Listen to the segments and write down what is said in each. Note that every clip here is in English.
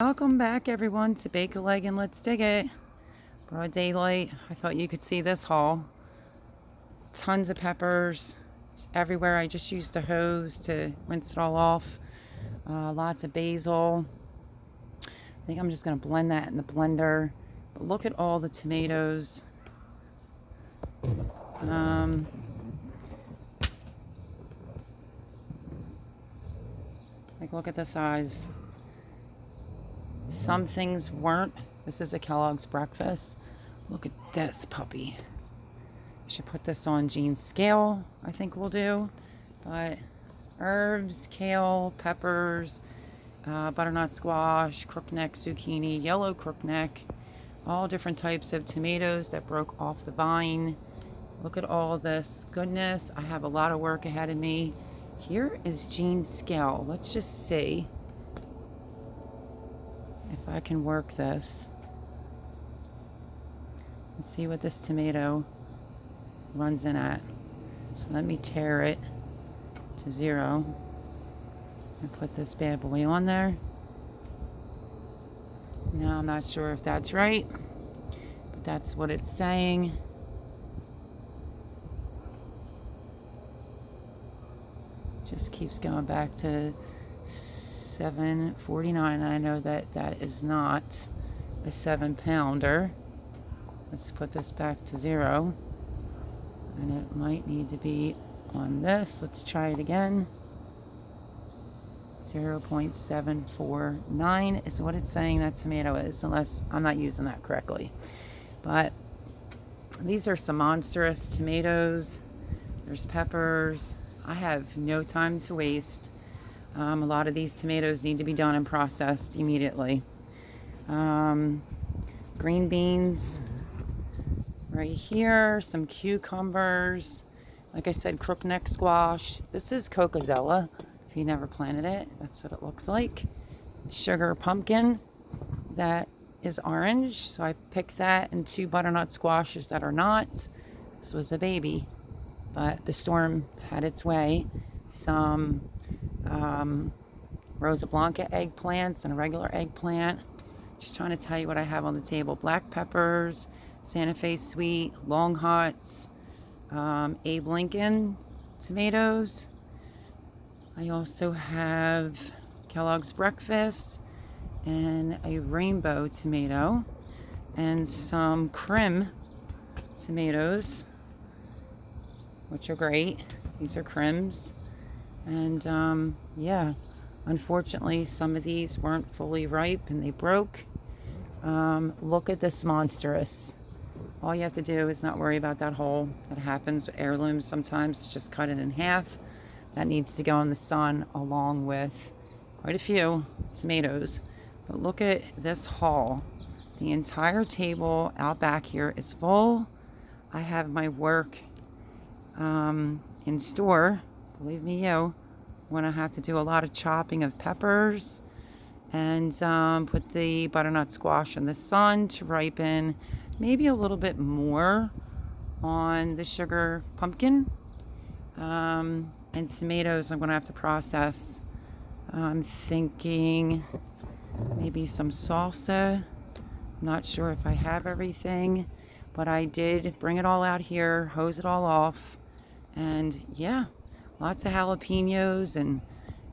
Welcome back, everyone, to Bake a Leg and Let's Dig It. Broad daylight. I thought you could see this haul. Tons of peppers everywhere. I just used a hose to rinse it all off. Lots of basil. I think I'm just going to blend that in the blender. But look at all the tomatoes. Look at the size. Some things weren't. This is a Kellogg's breakfast. Look at this puppy. Should put this on Jean's scale, I think we'll do. But herbs, kale, peppers, butternut squash, crookneck zucchini, yellow crookneck, all different types of tomatoes that broke off the vine. Look at all this goodness. I have a lot of work ahead of me. Here is Jean's scale. Let's just see if I can work this. Let's see what this tomato runs in at. So let me tear it to 0 and put this bad boy on there. Now I'm not sure if that's right, but that's what it's saying. Just keeps going back to 749. I know that that is not a 7-pounder. Let's put this back to 0. And it might need to be on this. Let's try it again. 0.749 is what it's saying that tomato is, unless I'm not using that correctly. But these are some monstrous tomatoes. There's peppers. I have no time to waste. A lot of these tomatoes need to be done and processed immediately. Green beans right here, some cucumbers. Like I said, crookneck squash. This is Cocozella, if you never planted it. That's what it looks like. Sugar pumpkin that is orange. So I picked that, and 2 butternut squashes that are not. This was a baby, but the storm had its way. Some Rosa Blanca eggplants and a regular eggplant. Just trying to tell you what I have on the table. Black peppers, Santa Fe sweet, long hots, Abe Lincoln tomatoes. I also have Kellogg's breakfast and a rainbow tomato and some Krim tomatoes, which are great. These are Krims. And yeah, unfortunately some of these weren't fully ripe and they broke. Look at this monstrous. All you have to do is not worry about that hole. That happens with heirlooms sometimes. Just cut it in half. That needs to go in the sun along with quite a few tomatoes. But look at this haul. The entire table out back here is full. I have my work in store. Believe me, when I have to do a lot of chopping of peppers and put the butternut squash in the sun to ripen, maybe a little bit more on the sugar pumpkin, and tomatoes I'm going to have to process. I'm thinking maybe some salsa. I'm not sure if I have everything, but I did bring it all out here, hose it all off, and yeah, lots of jalapenos, and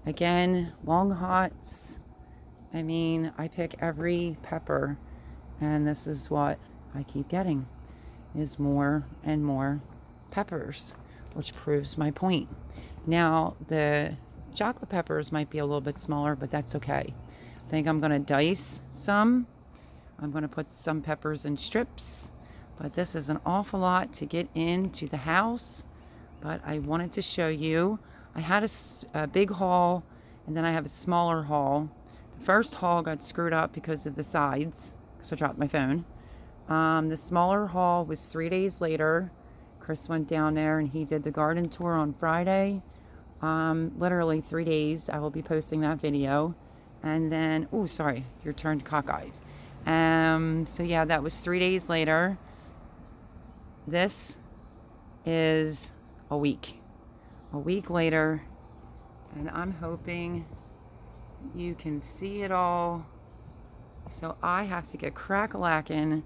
again, long hots. I mean, I pick every pepper, and this is what I keep getting, is more and more peppers, which proves my point. Now, the chocolate peppers might be a little bit smaller, but that's okay. I think I'm going to dice some. I'm going to put some peppers in strips, but this is an awful lot to get into the house. But I wanted to show you. I had a big haul, and then I have a smaller haul. The first haul got screwed up because of the sides, because I dropped my phone. The smaller haul was 3 days later. Chris went down there and he did the garden tour on Friday. Literally 3 days. I will be posting that video. And then, oh, sorry, you're turned cockeyed. So yeah, that was 3 days later. This is a week later, and I'm hoping you can see it all So I have to get crack-a-lackin'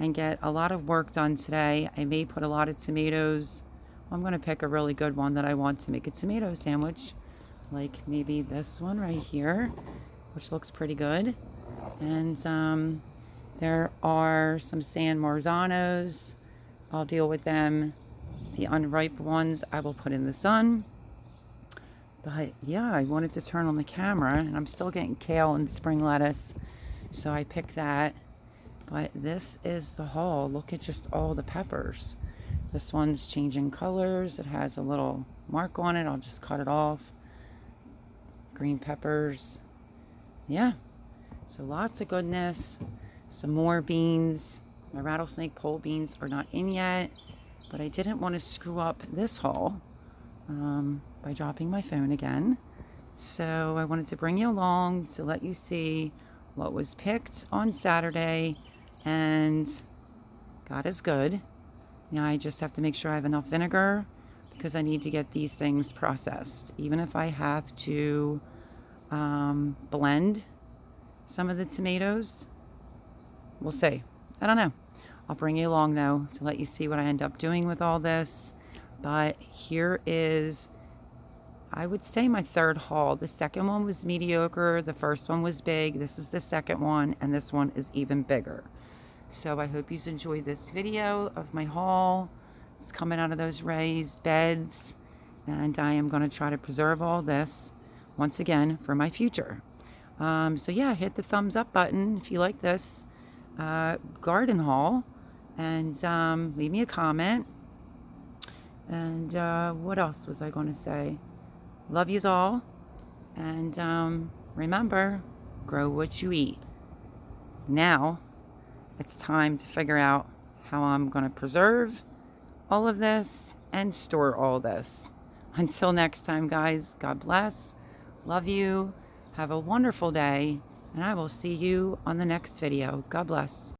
and get a lot of work done today. I may put a lot of tomatoes. I'm going to pick a really good one that I want to make a tomato sandwich. Like maybe this one right here, which looks pretty good. And there are some San Marzanos. I'll deal with them. The unripe ones I will put in the sun. But yeah, I wanted to turn on the camera, and I'm still getting kale and spring lettuce, so I picked that. But this is the haul. Look at just all the peppers. This one's changing colors. It has a little mark on it. I'll just cut it off. Green peppers. Yeah. So lots of goodness. Some more beans. My rattlesnake pole beans are not in yet, but I didn't want to screw up this haul by dropping my phone again. So I wanted to bring you along to let you see what was picked on Saturday, and God is good. Now I just have to make sure I have enough vinegar because I need to get these things processed. Even if I have to blend some of the tomatoes, we'll see. I don't know. I'll bring you along though to let you see what I end up doing with all this. But here is, I would say, my third haul. The second one was mediocre. The first one was big. This is the second one, and this one is even bigger. So I hope you enjoyed this video of my haul. It's coming out of those raised beds, and I am going to try to preserve all this once again for my future. So yeah, hit the thumbs up button if you like this garden haul, and leave me a comment. And what else was I going to say? Love yous all. And remember, grow what you eat. Now, it's time to figure out how I'm going to preserve all of this and store all this. Until next time, guys, God bless. Love you. Have a wonderful day. And I will see you on the next video. God bless.